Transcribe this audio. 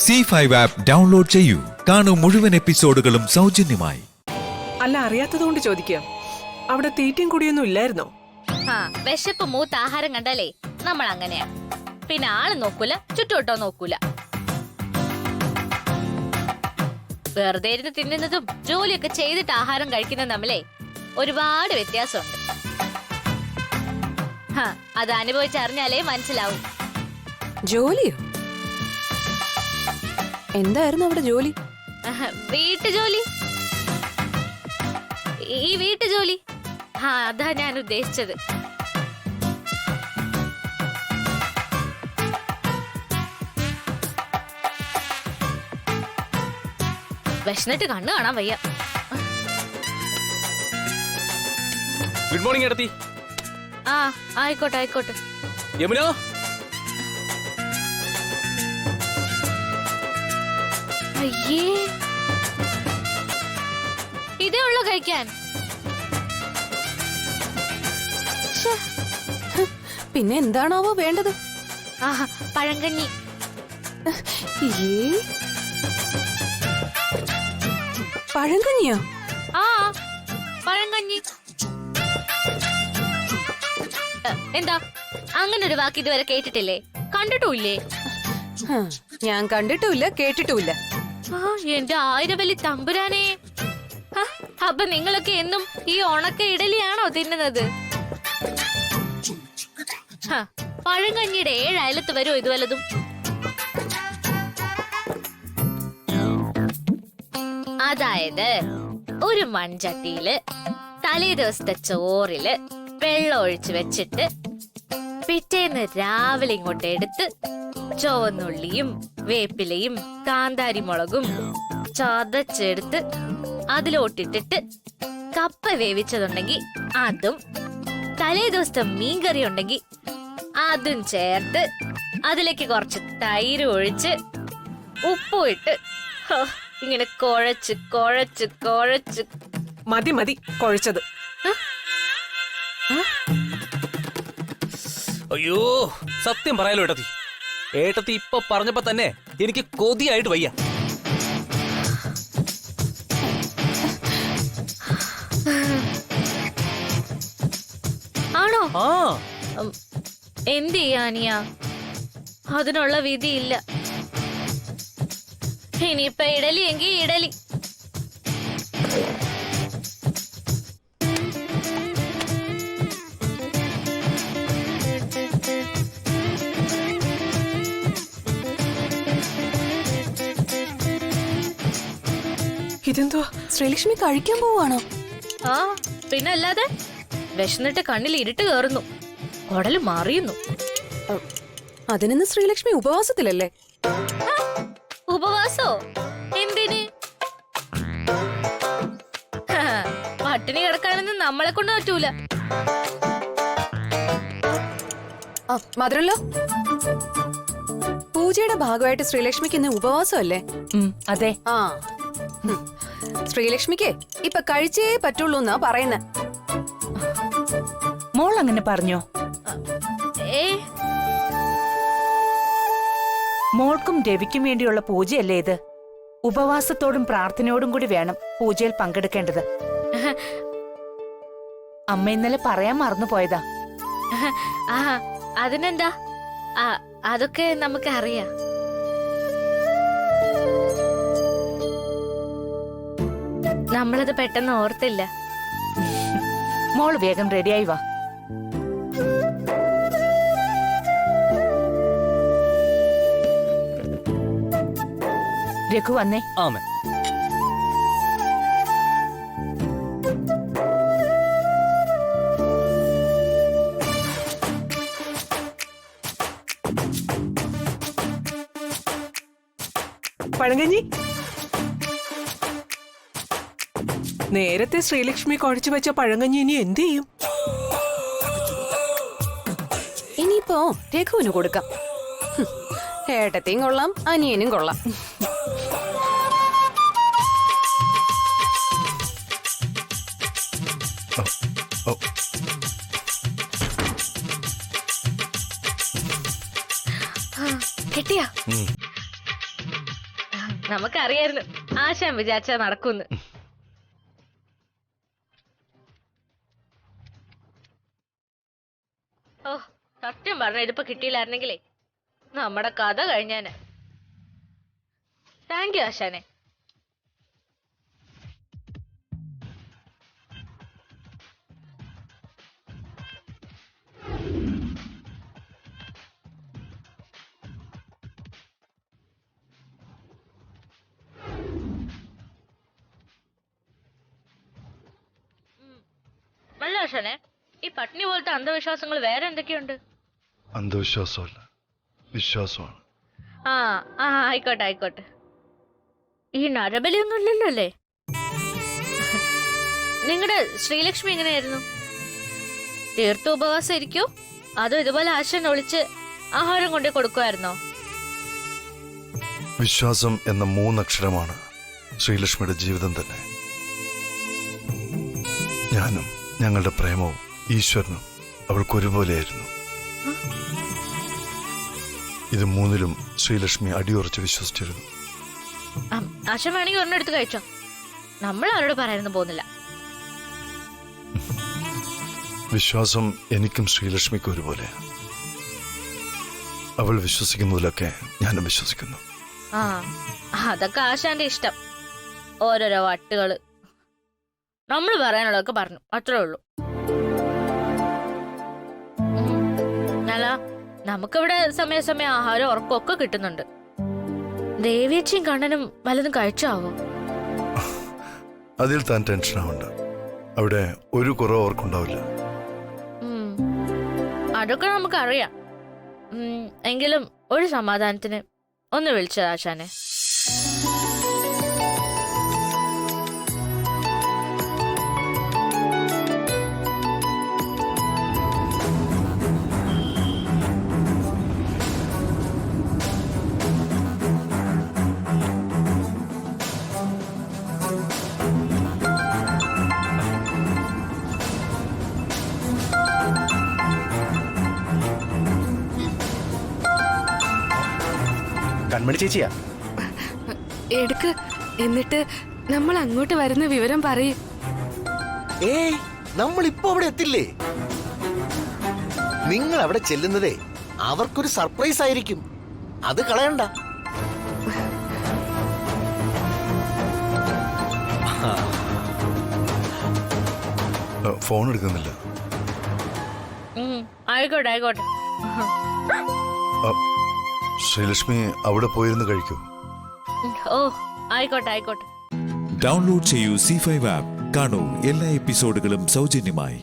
C5 app download ചെയ്യൂ. കാണൂ മുഴുവൻ എപ്പിസോഡുകളും സൗജന്യമായി. അല്ല, അറിയാത്തതുകൊണ്ട് ചോദിക്കുക, അവിടെ തീറ്റയും കുടിയൊന്നും ഇല്ലായിരുന്നോ? വിശപ്പ് മൂത്ത ആഹാരം കണ്ടാലേ നമ്മൾ അങ്ങനെയാ. പിന്നെ ആള് നോക്കൂല, ചുറ്റുവട്ടോ നോക്കൂല. വെറുതെ ഇരുന്ന് തിന്നുന്നതും ജോലിയൊക്കെ ചെയ്തിട്ട് ആഹാരം കഴിക്കുന്നതും തമ്മിലേ ഒരുപാട് വ്യത്യാസമുണ്ട്. അത് അനുഭവിച്ചറിഞ്ഞാലേ മനസ്സിലാവും. ജോലിയോ? എന്തായിരുന്നു അവിടെ ജോലി? വീട്ടുജോലി. ഈ വീട്ടുജോലി അതാ ഞാൻ ഉദ്ദേശിച്ചത്. വിശന്നിട്ട് കണ്ണു കാണാൻ വയ്യ. ഗുഡ് മോർണിംഗ് ഏടത്തി. ആയിക്കോട്ടെ ആയിക്കോട്ടെ. യമുന, അയ്യേ, ഇതേ ഉള്ളു കഴിക്കാൻ? പിന്നെ എന്താണാവോ വേണ്ടത്? പഴങ്കഞ്ഞി. പഴങ്കഞ്ഞിയോ? പഴങ്കഞ്ഞി. എന്താ അങ്ങനെ ഒരു വാക്ക് ഇതുവരെ കേട്ടിട്ടില്ലേ? കണ്ടിട്ടുമില്ലേ? ഞാൻ കണ്ടിട്ടുമില്ല, കേട്ടിട്ടുമില്ല. എന്റെ ആയിരവല്ലി തമ്പുരാനെ, അപ്പൊ നിങ്ങളൊക്കെ എന്നും ഈ ഉണക്ക ഇഡലിയാണോ തിന്നുന്നത്? പഴങ്കഞ്ഞിയുടെ 7 അയലത്ത് വരുമോ ഇത് വല്ലതും? അതായത് ഒരു മൺചട്ടിയില് തലേ ദിവസത്തെ ചോറില് വെള്ളം ഒഴിച്ചു വെച്ചിട്ട് പിറ്റേന്ന് രാവിലെ ഇങ്ങോട്ട് എടുത്ത് ചുവന്നുള്ളിയും വേപ്പിലയും കാന്താരി മുളകും ചതച്ചെടുത്ത് അതിലോട്ടിട്ടിട്ട് കപ്പ വേവിച്ചതുണ്ടെങ്കിൽ അതും, തലേ ദിവസത്തെ മീൻകറി ഉണ്ടെങ്കിൽ അതും ചേർത്ത് അതിലേക്ക് കുറച്ച് തൈര് ഒഴിച്ച് ഉപ്പും ഇട്ട് ഇങ്ങനെ കുഴച്ച് കുഴച്ച് കുഴച്ച്. മതി മതി കുഴച്ചത്. അയ്യോ, സത്യം പറയാലോ ഏട്ടത്തി, ഏട്ടത്തി ഇപ്പൊ പറഞ്ഞപ്പോ തന്നെ എനിക്ക് കൊതിയായിട്ട് വയ്യ. ആണോ? എന്ത് ചെയ്യാനിയാ, അതിനുള്ള വിധിയില്ല. ഇനിയിപ്പൊ ഇഡലി എങ്കിൽ ഇഡലി. ഇതെന്തുവാ? ശ്രീലക്ഷ്മി കഴിക്കാൻ പോവാണോ? പിന്നല്ലാതെ. വിശന്നിട്ട് കണ്ണിൽ ഇരുട്ട് കയറുന്നു, കുടല് മാറിയുന്നു. അതിനിന്ന് ശ്രീലക്ഷ്മി ഉപവാസത്തിലല്ലേ? ഉപവാസോ? എന്തിന്? പട്ടിണി കിടക്കാനൊന്നും നമ്മളെ കൊണ്ട് പറ്റൂല. മധുരല്ലോ, പൂജയുടെ ഭാഗമായിട്ട് ശ്രീലക്ഷ്മിക്ക് ഇന്ന് ഉപവാസമല്ലേ? അതെ. ശ്രീലക്ഷ്മിക്ക് ഇപ്പൊ കഴിച്ചേ പറ്റുള്ളൂ എന്നാ പറയുന്നേ. മോൾ അങ്ങനെ പറഞ്ഞോ? മോൾക്കും രവിക്കും വേണ്ടിയുള്ള പൂജയല്ലേ ഇത്? ഉപവാസത്തോടും പ്രാർത്ഥനയോടും കൂടി വേണം പൂജയിൽ പങ്കെടുക്കേണ്ടത്. അമ്മ ഇന്നലെ പറയാൻ മറന്നു പോയതാ. അതിനെന്താ, അതൊക്കെ നമുക്ക് അറിയാം. നമ്മളത് പെട്ടെന്ന് ഓർത്തില്ല. മോള് വേഗം റെഡിയായി വാ. രഘു വന്നേ. ആമേ. പഴങ്കഞ്ഞി നേരത്തെ ശ്രീലക്ഷ്മി കുഴച്ചു വെച്ച പഴങ്കഞ്ഞി ഇനി എന്ത് ചെയ്യും? ഇനിയിപ്പോ രഘുവിന് കൊടുക്കാം. ഏട്ടത്തെയും കൊള്ളാം, അനിയനും കൊള്ളാം. കിട്ടിയാ? നമുക്കറിയായിരുന്നു ആശാൻ വിചാരിച്ചാ നടക്കുന്നു. ഓ, സത്യം പറഞ്ഞ ഇതിപ്പോ കിട്ടിയില്ലായിരുന്നെങ്കിലേ നമ്മുടെ കഥ കഴിഞ്ഞാന്. താങ്ക് യു ആശാനെ. അല്ല ആശാനെ, ഈ പട്ടിണി പോലത്തെ അന്ധവിശ്വാസങ്ങൾ വേറെ എന്തൊക്കെയുണ്ട്? അന്ധവിശ്വാസമല്ല, വിശ്വാസമാണ്. ആ ആ ആയിക്കോട്ടെ ആയിക്കോട്ടെ. ഈ നരബലിയൊന്നും ഇല്ലല്ലോ അല്ലേ? നിങ്ങളുടെ ശ്രീലക്ഷ്മി എങ്ങനെയായിരുന്നു? തീർത്ത ഉപവാസം ഇരിക്കോ അതോ ഇതുപോലെ ആശാൻ ഒളിച്ച് ആഹാരം കൊണ്ടേ കൊടുക്കുമായിരുന്നോ? വിശ്വാസം എന്ന 3 അക്ഷരമാണ് ശ്രീലക്ഷ്മിയുടെ ജീവിതം തന്നെ. ഞാനും ഞങ്ങളുടെ പ്രേമവും ഈശ്വരനും അവൾക്ക് ഒരുപോലെയായിരുന്നു. ഇത് 3ലും ശ്രീലക്ഷ്മി അടിയുറച്ച് വിശ്വസിച്ചിരുന്നു. ആശാൻ വേണമെങ്കിൽ ഒരെണ്ണെടുത്ത് കഴിച്ചോ, നമ്മൾ ആരോട് പറയാനൊന്നും പോകുന്നില്ല. വിശ്വാസം എനിക്കും ശ്രീലക്ഷ്മിക്കും ഒരുപോലെ. അവൾ വിശ്വസിക്കുന്നതിലൊക്കെ ഞാനും വിശ്വസിക്കുന്നു. ആ അതൊക്കെ ആശാന്റെ ഇഷ്ടം. ഓരോരോ വട്ടുകള്. നമ്മൾ പറയാനുള്ളതൊക്കെ പറഞ്ഞു, അത്രേ ഉള്ളൂ. അല്ല, നമുക്കിവിടെ സമയാസമയം ആഹാരം ഉറക്കമൊക്കെ കിട്ടുന്നുണ്ട്. ദേവിയച്ചിയും കണ്ണനും വല്ലതും കഴിച്ചാവോ? അതിൽ താൻ ടെൻഷൻ ആവണ്ട. അവിടെ ഒരു കുറവ് അവർക്കുണ്ടാവില്ല. അതൊക്കെ നമുക്കറിയാം. എങ്കിലും ഒരു സമാധാനത്തിന് ഒന്ന് വിളിച്ചത് ആശാനെ. കൺമണി ചേച്ചിയാ? എടുക്ക്, എന്നിട്ട് നമ്മൾ അങ്ങോട്ട് വരുന്ന വിവരം പറയും. ഏയ്, നമ്മൾ ഇപ്പൊ അവിടെ എത്തില്ലേ? നിങ്ങൾ അവിടെ ചെല്ലുന്നതേ അവർക്കൊരു സർപ്രൈസ് ആയിരിക്കും. അത് കളയണ്ട. ഫോൺ എടുക്കുന്നില്ല. ആയിക്കോട്ടെ ആയിക്കോട്ടെ. ശ്രീലക്ഷ്മി അവിടെ പോയിരുന്ന് കഴിക്കൂ. ഓ ആയിക്കോട്ടെ ആയിക്കോട്ടെ. ഡൗൺലോഡ് ചെയ്യൂ C5 ആപ്പ്. കാണൂ എല്ലാ എപ്പിസോഡുകളും സൗജന്യമായി.